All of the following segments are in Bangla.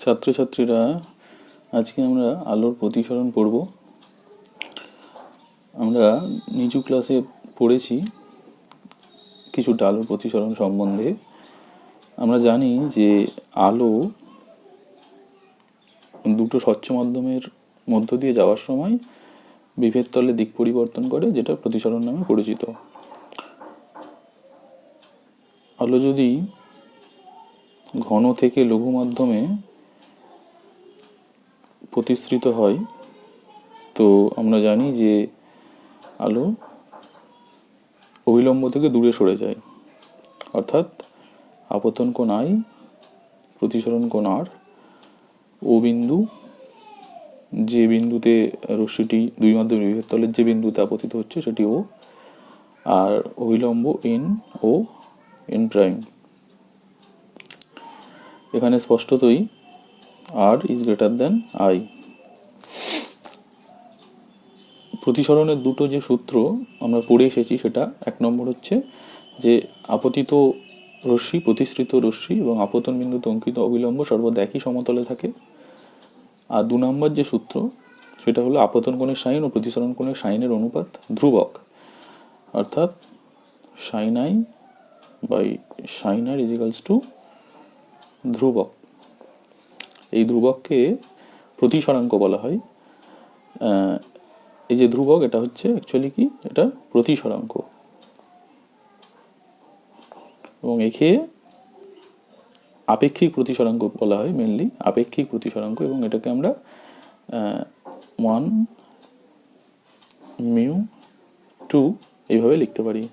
ছাত্রছাত্রীরা, আজকে আমরা আলোর প্রতিসরণ পড়ব। আমরা নিচু ক্লাসে পড়েছি কিছুটা আলোর প্রতিসরণ সম্বন্ধে। আমরা জানি যে আলো দুটো স্বচ্ছ মাধ্যমের মধ্য দিয়ে যাওয়ার সময় বিভেদ তলে দিক পরিবর্তন করে, যেটা প্রতিসরণ নামে পরিচিত। আলো যদি ঘন থেকে লঘু মাধ্যমে প্রতিসৃত হয়, তো আমরা জানি যে আলো অভিলম্ব থেকে দূরে সরে যায়, অর্থাৎ আপতন কোণ আই, প্রতিসরণ কোণ আর, ও বিন্দু, যে বিন্দুতে রশ্মিটি দুই মাধ্যমের বিভেদ তলের যে বিন্দুতে আপতিত হচ্ছে সেটি ও, আর অভিলম্ব এন ও এন প্রাইম। এখানে স্পষ্টতই আর ইজ গ্রেটার দ্যান আই। প্রতিসরণের দুটো যে সূত্র আমরা পড়ে এসেছি, সেটা এক নম্বর হচ্ছে যে আপতিত রশ্মি, প্রতিসৃত রশ্মি এবং আপতন বিন্দুতে অঙ্কিত অবিলম্ব সর্বদা একই সমতলে থাকে। আর দু নম্বর যে সূত্র, সেটা হলো আপতন কোণের সাইন ও প্রতিসরণ কোণের সাইনের অনুপাত ধ্রুবক, অর্থাৎ sine I by sine R equals to ধ্রুবক। এই ধ্রুবককে প্রতিসরাঙ্ক বলা হয়। এই যে ধ্রুবক, এটা হচ্ছে অ্যাকচুয়ালি কি, এটা প্রতিসরাঙ্ক, এবং একে আপেক্ষিক প্রতিসরাঙ্ক বলা হয়, মেনলি আপেক্ষিক প্রতিসরাঙ্ক, এবং এটাকে আমরা 1μ2 এইভাবে লিখতে পারি।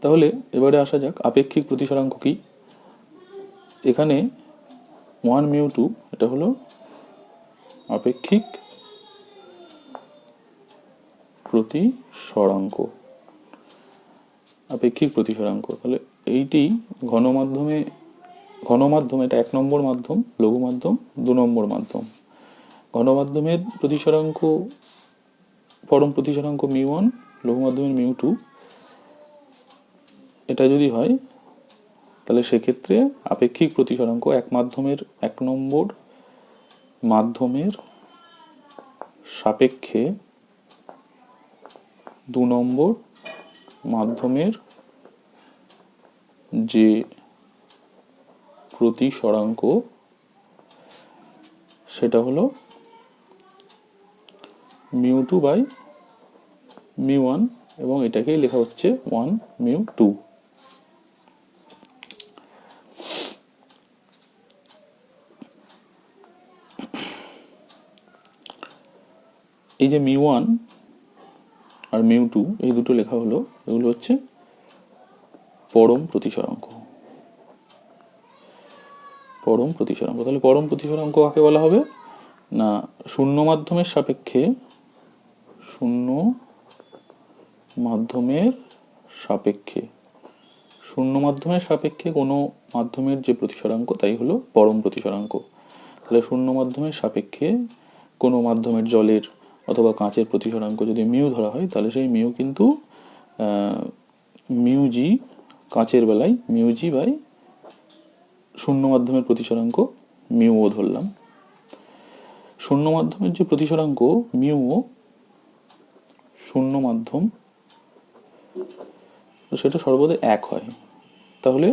তাহলে এবারে আসা যাক আপেক্ষিক প্রতিসরাঙ্ক কি। এখানে 1μ2 এটা হলো আপেক্ষিক প্রতিসরাঙ্ক। আপেক্ষিক প্রতিসরাঙ্ক, তাহলে এইটি ঘন মাধ্যমে এটা এক নম্বর মাধ্যম, লঘু মাধ্যম দু নম্বর মাধ্যম। ঘন মাধ্যমের প্রতিসরাঙ্ক, পরম প্রতিসরাঙ্ক μ1, লঘু মাধ্যমের μ2। এটা যদি হয়, তাহলে সেক্ষেত্রে আপেক্ষিক প্রতিসরাঙ্ক এক নম্বর মাধ্যমের সাপেক্ষে দু নম্বর মাধ্যমের যে প্রতিসরাঙ্ক, সেটা হলো μ2 বাই μ1, এবং এটাকেই লেখা হচ্ছে 1μ2। এই যে μ1 আর μ2, এই দুটো লেখা হলো, এগুলো হচ্ছে পরম প্রতিসরাঙ্ক। পরম প্রতিসরাঙ্ক, তাহলে পরম প্রতিসরাঙ্ক কাকে বলা হবে না, শূন্য মাধ্যমের সাপেক্ষে কোনো মাধ্যমের যে প্রতিসরাঙ্ক, তাই হলো পরম প্রতিসরাঙ্ক। তাহলে শূন্য মাধ্যমের সাপেক্ষে কোনো মাধ্যমের জলের অথবা কাঁচের প্রতিসরাঙ্ক যদি মিউ ধরা হয়, তাহলে সেই মিউ কিন্তু মিউজি, কাঁচের বেলায় মিউজি বাই শূন্য মাধ্যমের প্রতিসরাঙ্ক মিউও ধরলাম। শূন্য মাধ্যমের যে প্রতিসরাঙ্ক মিউও, শূন্য মাধ্যম, সেটা সর্বদা এক হয়। তাহলে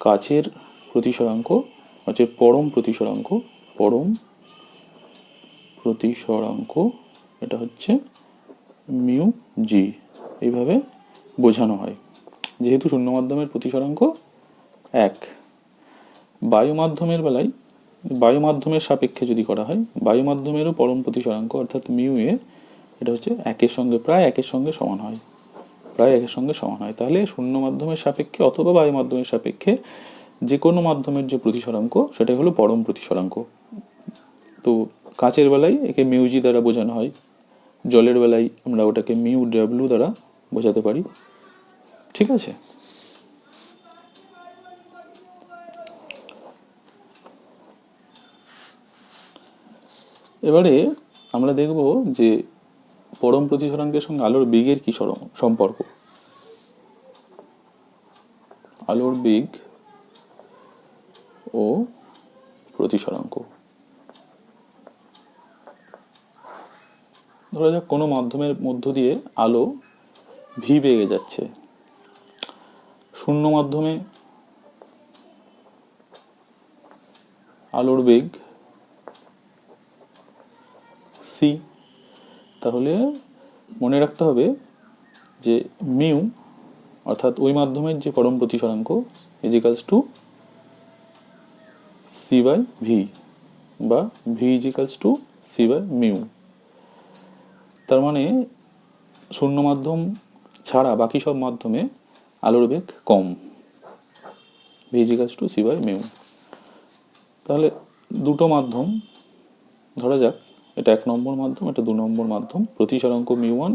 কাচের প্রতিসরাঙ্ক হচ্ছে পরম প্রতিসরাঙ্ক, এটা হচ্ছে মিউ জি, এইভাবে বোঝানো হয়, যেহেতু শূন্য মাধ্যমের প্রতিসরাঙ্ক এক। বায়ু মাধ্যমের বেলায়, বায়ু মাধ্যমের সাপেক্ষে যদি করা হয়, বায়ু মাধ্যমেরও পরম প্রতিসরাঙ্ক অর্থাৎ মিউ এ, এটা হচ্ছে প্রায় একের সঙ্গে সমান হয়। তাহলে শূন্য মাধ্যমের সাপেক্ষে অথবা বায়ু মাধ্যমের সাপেক্ষে যে কোনো মাধ্যমের যে প্রতিসরাঙ্ক, সেটাই হলো পরম প্রতিসরাঙ্ক। তো কাঁচের বেলায় একে মিউজি দ্বারা বোঝানো হয়, জলের বেলায় আমরা ওটাকে মিউ ডাব্লিউ দ্বারা বোঝাতে পারি। ঠিক আছে? এবারে আমরা দেখব যে পরম প্রতিসরাঙ্কের সঙ্গে আলোর বেগের কি সম্পর্ক। আলোর বেগ ও প্রতিসরাঙ্ক। ধরা যাক কোনো মাধ্যমের মধ্য দিয়ে আলো ভি বেগে যাচ্ছে, শূন্য মাধ্যমে আলোর বেগ সি। তাহলে মনে রাখতে হবে যে মিউ অর্থাৎ ওই মাধ্যমের যে পরম প্রতিসরাঙ্ক equals to C by V, বা V equals to C by mu. তার মানে শূন্য মাধ্যম ছাড়া বাকি সব মাধ্যমে আলোর বেগ কম, V equals to C by mu. তাহলে দুটো মাধ্যম, ধরা যাক এটা 1 নম্বর মাধ্যম, এটা 2 নম্বর মাধ্যম, প্রতিসরাঙ্ক মিউ ওয়ান,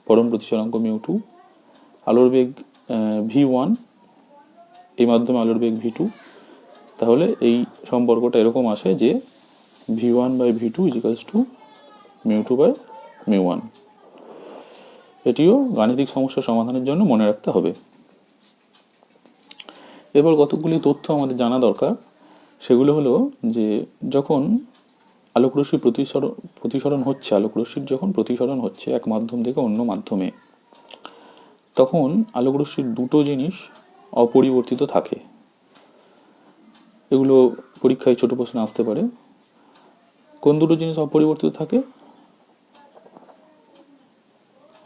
পরম প্রতিসরাঙ্ক মিউ টু, আলোর বেগ ভি ওয়ান, এই মাধ্যমে আলোর বেগ ভি টু। তাহলে এই সম্পর্কটা এরকম আসে যে V one by V two equals to mu two by mu one. এটিও গাণিতিক সমস্যা সমাধানের জন্য মনে রাখতে হবে। এবার কতগুলি তথ্য আমাদের জানা দরকার। সেগুলো হলো যে যখন আলোকরশ্মি প্রতিসরণ হচ্ছে, আলোকরশ্মির যখন প্রতিসরণ হচ্ছে এক মাধ্যম থেকে অন্য মাধ্যমে, তখন আলোকরশ্মির দুটো জিনিস অপরিবর্তিত থাকে। এগুলো পরীক্ষায় ছোট প্রশ্নে আসতে পারে। কোন দুটো জিনিস অপরিবর্তিত থাকে?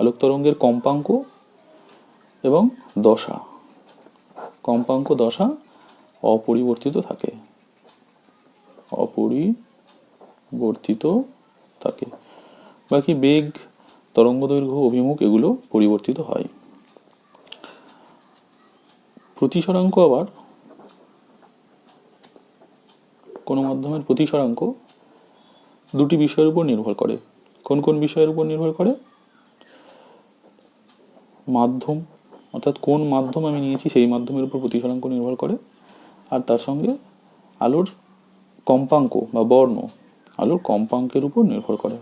আলোক তরঙ্গের কম্পাঙ্ক এবং দশা। কম্পাঙ্ক দশা অপরিবর্তিত থাকে, অপরিবর্তিত থাকে। বাকি বেগ, তরঙ্গ দৈর্ঘ্য, অভিমুখ এগুলো পরিবর্তিত হয়। প্রতিসরাঙ্ক আবার কোনো মাধ্যমের প্রতিসরাঙ্ক দুটি বিষয়ের উপর নির্ভর করে। কোন কোন বিষয়ের উপর নির্ভর করে? মাধ্যম, অর্থাৎ কোন মাধ্যম আমি নিয়েছি সেই মাধ্যমের উপর প্রতিসরাঙ্ক নির্ভর করে, আর তার সঙ্গে আলোর কম্পাঙ্ক বা বর্ণ, আলোর কম্পাঙ্কের উপর নির্ভর করে,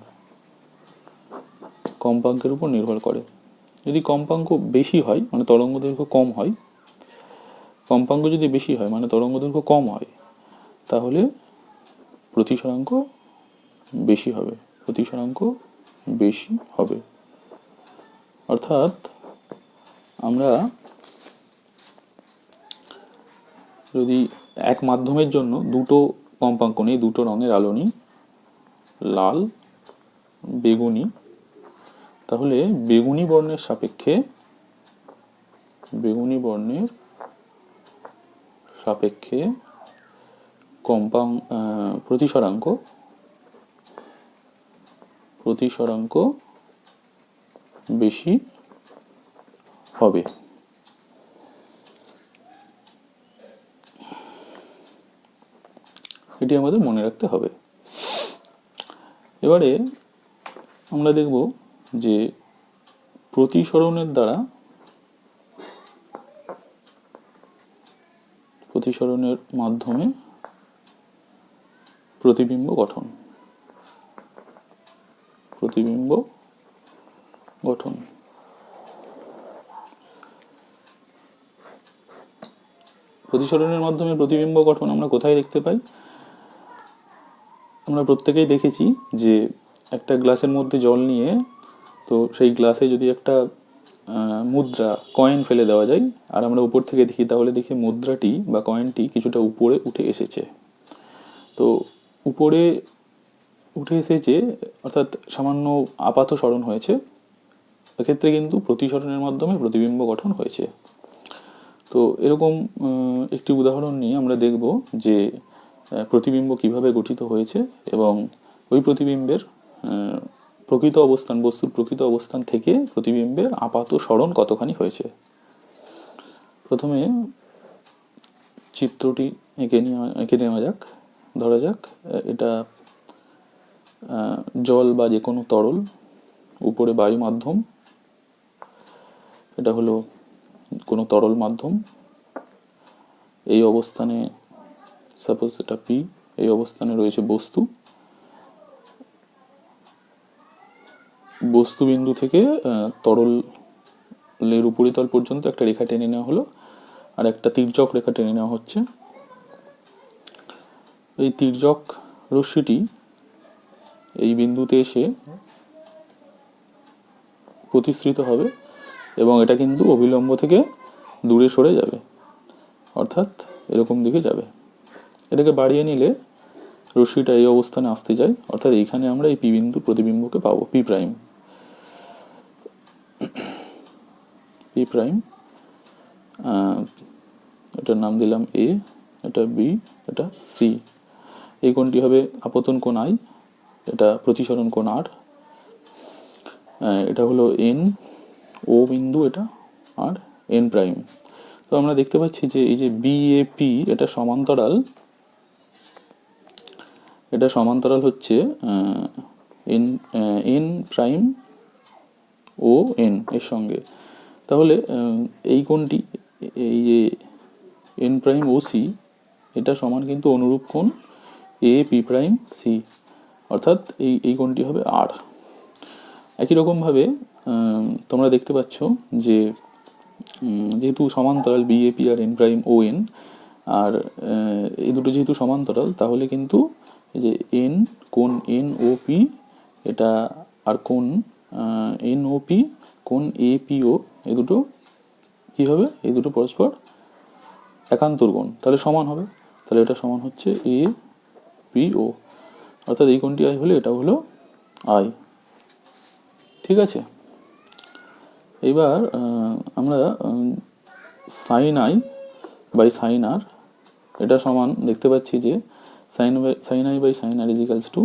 কম্পাঙ্কের উপর নির্ভর করে। যদি কম্পাঙ্ক বেশি হয় মানে তরঙ্গ দৈর্ঘ্য কম হয়, কম্পাঙ্ক যদি বেশি হয় মানে তরঙ্গ দৈর্ঘ্য কম হয়, তাহলে প্রতিসরাঙ্ক বেশি হবে, প্রতিসরাঙ্ক বেশি হবে। অর্থাৎ আমরা যদি এক মাধ্যমের জন্য দুটো কম্পাঙ্ক নিই, দুটো রঙের আলো নিই, লাল, বেগুনি, তাহলে বেগুনি বর্ণের সাপেক্ষে, বেগুনি বর্ণের সাপেক্ষে প্রতিসরাঙ্ক বেশি হবে। এটি আমাদের মনে রাখতে হবে। এবারে আমরা দেখব যে প্রতিসরণের দ্বারা, প্রতিসরণের মাধ্যমে প্রতিবিম্ব গঠন, প্রতিবিম্ব গঠন। প্রতিসরণের মাধ্যমে প্রতিবিম্ব গঠন আমরা কোথায় দেখতে পাই? আমরা প্রত্যেকেই দেখেছি যে একটা গ্লাসের মধ্যে জল নিয়ে, তো সেই গ্লাসে যদি একটা মুদ্রা, কয়েন ফেলে দেওয়া যায়, আর আমরা উপর থেকে দেখি, তাহলে দেখি মুদ্রাটি বা কয়েনটি কিছুটা উপরে উঠে এসেছে। তো উপরে উঠে এসেছে অর্থাৎ সামান্য আপাত সরণ হয়েছে, এক্ষেত্রে কিন্তু প্রতিসরণের মাধ্যমে প্রতিবিম্ব গঠন হয়েছে। তো এরকম একটি উদাহরণ নিয়ে আমরা দেখব যে প্রতিবিম্ব কিভাবে গঠিত হয়েছে এবং ওই প্রতিবিম্বের প্রকৃত অবস্থান, বস্তুর প্রকৃত অবস্থান থেকে প্রতিবিম্বের আপাত সরণ কতখানি হয়েছে। প্রথমে চিত্রটি এঁকে নেওয়া যাক। ধরা যাক এটা জল বা যে কোনো তরল, উপরে বায়ু মাধ্যম, এটা হলো কোনো তরল মাধ্যম। এই অবস্থানে সাপোজ এটা পি, এই অবস্থানে রয়েছে বস্তু। বস্তু বিন্দু থেকে তরলের উপরিতল পর্যন্ত একটা রেখা টেনে নেওয়া হলো, আর একটা তির্যক রেখা টেনে নেওয়া হচ্ছে। এই তির্যক রশ্মিটি এই বিন্দুতে এসে প্রতিসৃত হবে এবং এটা কিন্তু অভিলম্ব থেকে দূরে সরে যাবে, অর্থাৎ এরকম দিকে যাবে। এটাকে বাড়িয়ে নিলে রশ্মিটা এই অবস্থানে আসতে যায়, অর্থাৎ এইখানে আমরা এই পি বিন্দু প্রতিবিম্বকে পাবো, পি প্রাইম। পি প্রাইম, এটার নাম দিলাম এ, এটা বি, এটা সি। এই কোণটি হবে আপতন কোণ আই, এটা প্রতিসরণ কোণ আর, এটা হলো এন ও বিন্দু, এটা আর এন প্রাইম। তো আমরা দেখতে পাচ্ছি যে এই যে বি এ পি এটা সমান্তরাল, এটা সমান্তরাল হচ্ছে এন এন প্রাইম ও এন এর সঙ্গে। তাহলে এই কোণটি, এই যে এন প্রাইম ও সি, এটা সমান কিন্তু অনুরূপ কোণ এ পি প্রাইম সি, অর্থাৎ এই কোণটি হবে আর। একই রকমভাবে তোমরা দেখতে পাচ্ছ যে যেহেতু সমান্তরাল B A P R N prime O N, আর এই দুটো যেহেতু সমান্তরাল, তাহলে কিন্তু এই যে এন কোণ এন ও পি এটা, আর কোণ এন ও পি কোণ এ পি ও, এই দুটো কী হবে, এই দুটো পরস্পর একান্তর কোণ, তাহলে সমান হবে। তাহলে এটা সমান হচ্ছে এ পি ও, অর্থাৎ এই কোণটি আই হলে এটা হলো আই। ঠিক আছে, এবার আমরা sine I by sine R, এটা সমান দেখতে পাচ্ছি যে sine I by sine R equals to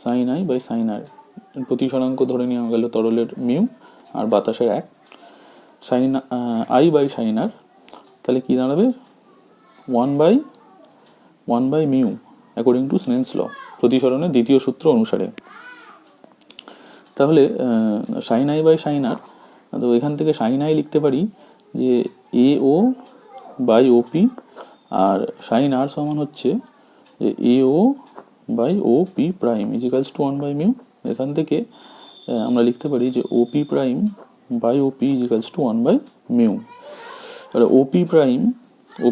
sine I by sine R, প্রতিসরাঙ্ক ধরে নেওয়া গেল তরলের মিউ আর বাতাসের এক, sine I by sine R, তাহলে কী দাঁড়াবে, one by mu according to Snell's law, প্রতিসরণের দ্বিতীয় সূত্র অনুসারে। তাহলে sine I by sine R, তো এখান থেকে সাইন আই লিখতে পারি যে A O by O P, আর সাইন আর সমান হচ্ছে যে A O by O P prime equals to one by mu. এখান থেকে আমরা লিখতে পারি যে O P prime by O P equals to one by mu. তাহলে ও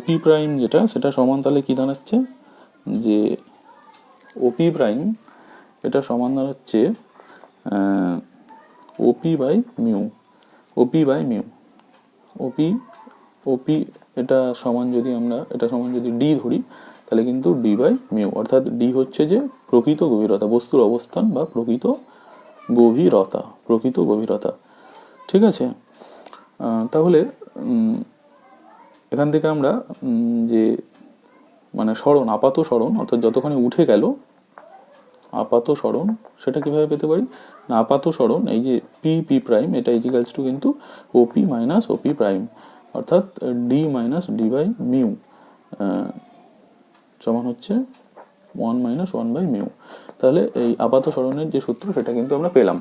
পি প্রাইম যেটা, সেটা সমান তাহলে কী দাঁড়াচ্ছে, যে ও পি প্রাইম এটা সমান দাঁড়াচ্ছে OP by mu, OP by mu, OP এটা সমান যদি আমরা, এটা সমান যদি ডি ধরি, তাহলে কিন্তু ডি বাই মিউ, অর্থাৎ ডি হচ্ছে যে প্রকৃত গভীরতা, বস্তুর অবস্থান বা প্রকৃত গভীরতা। ঠিক আছে, তাহলে এখান থেকে আমরা যে মানে সরণ, আপাত সরণ, অর্থাৎ যতখানি উঠে গেল আপাত সরণ, সেটা কীভাবে পেতে পারি না, আপাত সরণ এই যে পি প্রাইম এটা ইজিক্যালস টু কিন্তু ওপি মাইনাস ওপি প্রাইম, অর্থাৎ D minus D by mu সমান হচ্ছে 1 - 1 বাই মিউ। তাহলে এই আপাত সরণের যে সূত্র সেটা কিন্তু আমরা পেলাম।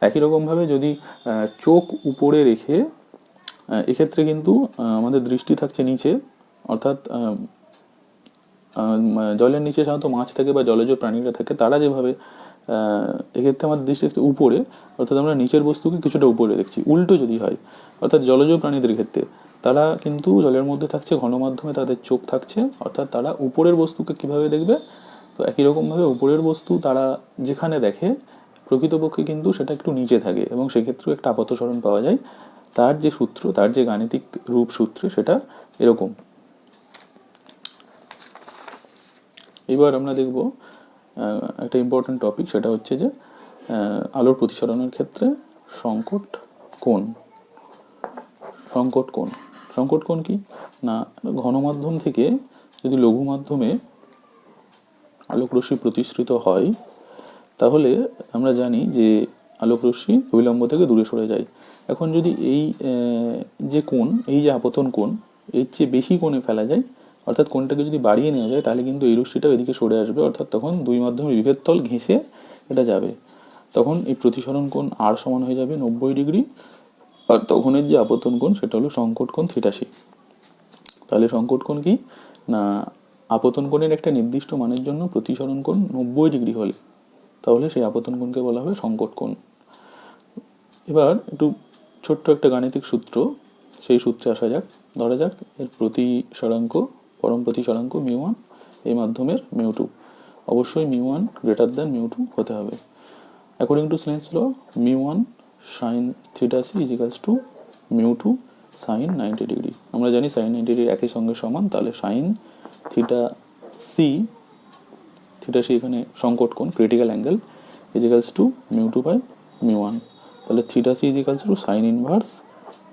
একই রকমভাবে যদি চোখ উপরে রেখে, এক্ষেত্রে কিন্তু আমাদের দৃষ্টি থাকছে নিচে, অর্থাৎ জলের নিচে সাধারণত মাছ থাকে বা জলজ প্রাণীরা থাকে, তারা যেভাবে, এক্ষেত্রে আমাদের দৃষ্টি একটু উপরে, অর্থাৎ আমরা নিচের বস্তুকে কিছুটা উপরে দেখছি। উল্টো যদি হয়, অর্থাৎ জলজ প্রাণীদের ক্ষেত্রে তারা কিন্তু জলের মধ্যে থাকছে, ঘনমাধ্যমে তাদের চোখ থাকছে, অর্থাৎ তারা উপরের বস্তুকে কিভাবে দেখবে, তো একই রকমভাবে উপরের বস্তু তারা যেখানে দেখে প্রকৃতপক্ষে কিন্তু সেটা একটু নিচে থাকে, এবং সেক্ষেত্রেও একটা আপাত সরণ পাওয়া যায়। তার যে সূত্র, তার যে গাণিতিক রূপ সূত্রে, সেটা এরকম। এবার আমরা দেখব একটা ইম্পর্টেন্ট টপিক, সেটা হচ্ছে যে আলোর প্রতিসরণের ক্ষেত্রে সংকট কোণ কি না, ঘনমাধ্যম থেকে যদি লঘু মাধ্যমে আলোকরশ্মি প্রতিসৃত হয়, তাহলে আমরা জানি যে আলোকরশ্মি অভিলম্ব থেকে দূরে সরে যায়। এখন যদি এই যে কোণ, এই যে আপতন কোণ, এর চেয়ে বেশি কোণে ফেলা যায়, অর্থাৎ কোণটাকে যদি বাড়িয়ে নেওয়া যায়, তাহলে কিন্তু এই রশ্মিটাও এদিকে সরে আসবে, অর্থাৎ তখন দুই মাধ্যমের বিভেদ তল ঘেঁষে এটা যাবে। তখন এই প্রতিসরণ কোণ আর সমান হয়ে যাবে 90 ডিগ্রি, আর তখনের যে আপতন কোণ সেটা হলো সংকট কোণ θ। তাহলে সংকট কোণ কি না, আপতন কোণের একটা নির্দিষ্ট মানের জন্য প্রতিসরণ কোণ 90 ডিগ্রি হলে, তাহলে সেই আপতন কোণকে বলা হবে সংকট কোণ। এবার একটু ছোট্ট একটা গাণিতিক সূত্র, সেই সূত্রে আসা যাক। ধরা যাক এর প্রতিসরাঙ্ক পরম প্রতিসরাঙ্ক μ1, এই মাধ্যমের μ2, অবশ্যই μ1 গ্রেটার দ্যান μ2 হতে হবে। According to Snell's law, μ1 sin θc is equals to μ2 sin 90 degree. আমরা জানি sin 90 ডিগ্রি একই সঙ্গে সমান, তাহলে sin θc এখানে সংকট কোণ, critical angle, is equals to μ2 by μ1, তাহলে θc is equals to sin inverse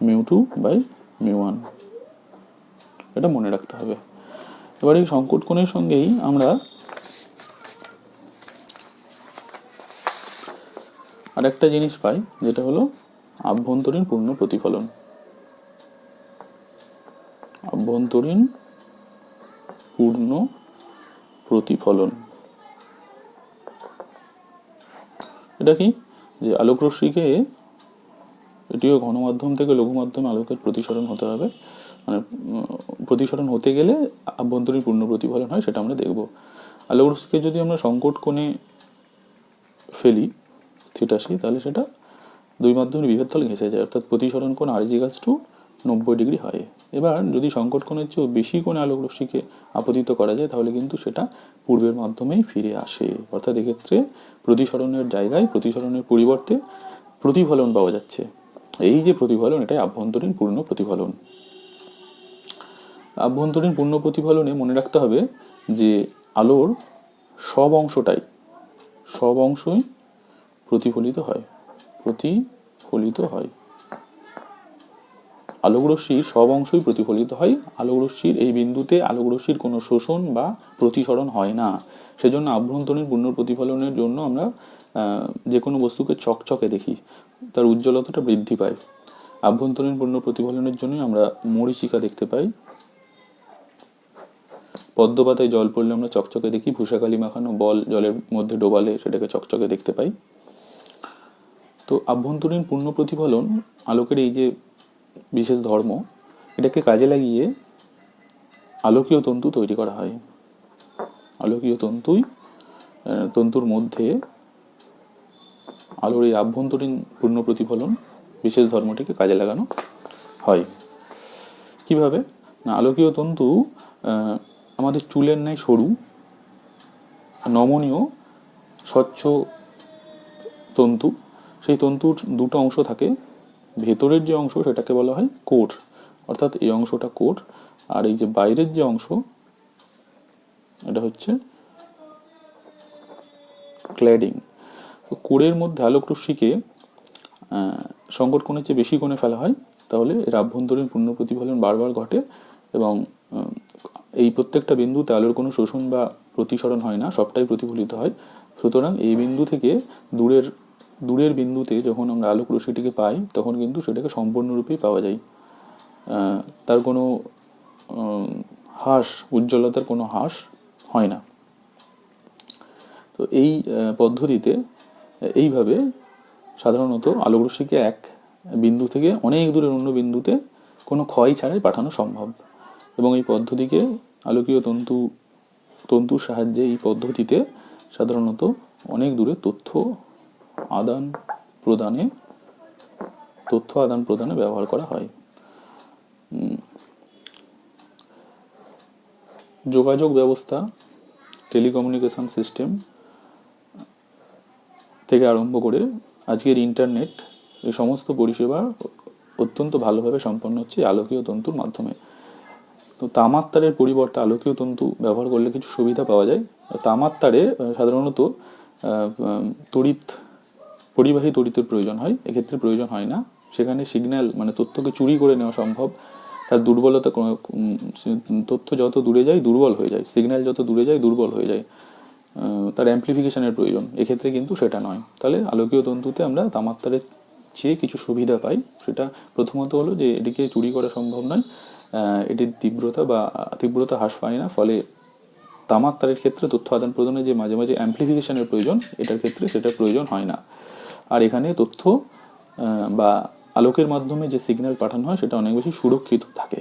μ2 by μ1, এটা মনে রাখতে হবে। এবার এই সংকট কোণের সঙ্গেই আমরা আরেকটা জিনিস পাই, যেটা হলো আভ্যন্তরীণ পূর্ণ প্রতিফলন। আভ্যন্তরীণ পূর্ণ প্রতিফলন এটা কি, যে আলোক রশ্মিকে, এটিও ঘনমাধ্যম থেকে লঘু মাধ্যমে আলোকের প্রতিসরণ হতে হবে, মানে প্রতিসরণ হতে গেলে আভ্যন্তরীণ পূর্ণ প্রতিফলন হয়, সেটা আমরা দেখব। আলোক রশ্মিকে যদি আমরা সংকট কোণে ফেলি θc, তাহলে সেটা দুই মাধ্যমের বিভেদ তলে ঘেঁষে যায়, অর্থাৎ প্রতিসরণ কোণ r ইকুয়ালস টু 90 ডিগ্রি হয়। এবার যদি সংকট কোণের চেয়েও বেশি কোণে আলোক রশ্মিকে আপতিত করা যায়, তাহলে কিন্তু সেটা পূর্বের মাধ্যমেই ফিরে আসে, অর্থাৎ এক্ষেত্রে প্রতিসরণের জায়গায় প্রতিসরণের পরিবর্তে প্রতিফলন পাওয়া যাচ্ছে। এই যে প্রতিফলন, এটাই আভ্যন্তরীণ পূর্ণ প্রতিফলন। আভ্যন্তরীণ পূর্ণ প্রতিফলনে মনে রাখতে হবে যে আলোর সব অংশই প্রতিফলিত হয়। আলোক রশ্মির সব অংশই প্রতিফলিত হয়। আলোক রশ্মির এই বিন্দুতে আলোক রশ্মির কোনো শোষণ বা প্রতিসরণ হয় না। সেজন্য আভ্যন্তরীণ পূর্ণ প্রতিফলনের জন্য আমরা যে কোনো বস্তুকে চকচকে দেখি, তার উজ্জ্বলতাটা বৃদ্ধি পায়। আভ্যন্তরীণ পূর্ণ প্রতিফলনের জন্যই আমরা মরীচিকা দেখতে পাই, পদ্ম পাতায় জল পড়লে আমরা চকচকে দেখি, ভূষাকালি মাখানো বল জলের মধ্যে ডোবালে সেটাকে চকচকে দেখতে পাই। তো আভ্যন্তরীণ পূর্ণ প্রতিফলন আলোকের এই যে বিশেষ ধর্ম, এটাকে কাজে লাগিয়ে আলোকীয় তন্তু তৈরি করা হয়। আলোকীয় তন্তুর মধ্যে আলোর এই আভ্যন্তরীণ পূর্ণ প্রতিফলন বিশেষ ধর্মটিকে কাজে লাগানো হয়। কিভাবে না, আলোকীয় তন্তু আমাদের চুলের ন্যায় সরু, নমনীয়, স্বচ্ছ তন্তু। সেই তন্তুর দুটো অংশ থাকে, ভেতরের যে অংশ সেটাকে বলা হয় কোর, অর্থাৎ এই অংশটা কোর, আর এই যে বাইরের যে অংশ এটা হচ্ছে ক্ল্যাডিং। তো কোরের মধ্যে আলোক রশ্মিকে সংকট কোণের চেয়ে বেশি কোণে ফেলা হয়, তাহলে এর আভ্যন্তরীণ পূর্ণ প্রতিফলন বারবার ঘটে এবং এই প্রত্যেকটা বিন্দুতে আলোর কোনো শোষণ বা প্রতিসরণ হয় না, সবটাই প্রতিফলিত হয়। সুতরাং এই বিন্দু থেকে দূরের বিন্দুতে যখন আমরা আলোক রশ্মিটিকে পাই, তখন কিন্তু সেটাকে সম্পূর্ণরূপেই পাওয়া যায়, তার কোনো উজ্জ্বলতার কোনো হ্রাস হয় না। তো এই পদ্ধতিতে এইভাবে সাধারণত আলোক রশ্মিকে এক বিন্দু থেকে অনেক দূরের অন্য বিন্দুতে কোনো ক্ষয় ছাড়াই পাঠানো সম্ভব, এবং এই পদ্ধতিকে আলোকীয় তন্তুর সাহায্যে এই পদ্ধতিতে সাধারণত অনেক দূরে তথ্য আদান প্রদানে ব্যবহার করা হয়। যোগাযোগ ব্যবস্থা, টেলিকমিউনিকেশন সিস্টেম থেকে আরম্ভ করে আজকের ইন্টারনেট, এই সমস্ত পরিষেবা অত্যন্ত ভালোভাবে সম্পন্ন হচ্ছে আলোকীয় তন্তুর মাধ্যমে। তো তামার তারের পরিবর্তে আলোকীয় তন্তু ব্যবহার করলে কিছু সুবিধা পাওয়া যায়। তামার তারে সাধারণত পরিবাহী তড়িতের প্রয়োজন হয়, এক্ষেত্রে প্রয়োজন হয় না। সেখানে সিগন্যাল মানে তথ্যকে চুরি করে নেওয়া সম্ভব। তার দুর্বলতা, তথ্য যত দূরে যায় দুর্বল হয়ে যায়, সিগন্যাল যত দূরে যায় দুর্বল হয়ে যায়, তার অ্যাম্প্লিফিকেশনের প্রয়োজন। এক্ষেত্রে কিন্তু সেটা নয়। তাহলে আলোকীয় তন্তুতে আমরা তামার তারের চেয়ে কিছু সুবিধা পাই। সেটা প্রথমত হলো যে এটিকে চুরি করা সম্ভব নয়, এটির তীব্রতা হ্রাস পায় না, ফলে তামার তারের ক্ষেত্রে তথ্য আদান প্রদানে যে মাঝে মাঝে অ্যাম্প্লিফিকেশনের প্রয়োজন, এটার ক্ষেত্রে সেটার প্রয়োজন হয় না। আর এখানে তথ্য বা আলোকের মাধ্যমে যে সিগন্যাল পাঠানো হয় সেটা অনেক বেশি সুরক্ষিত থাকে।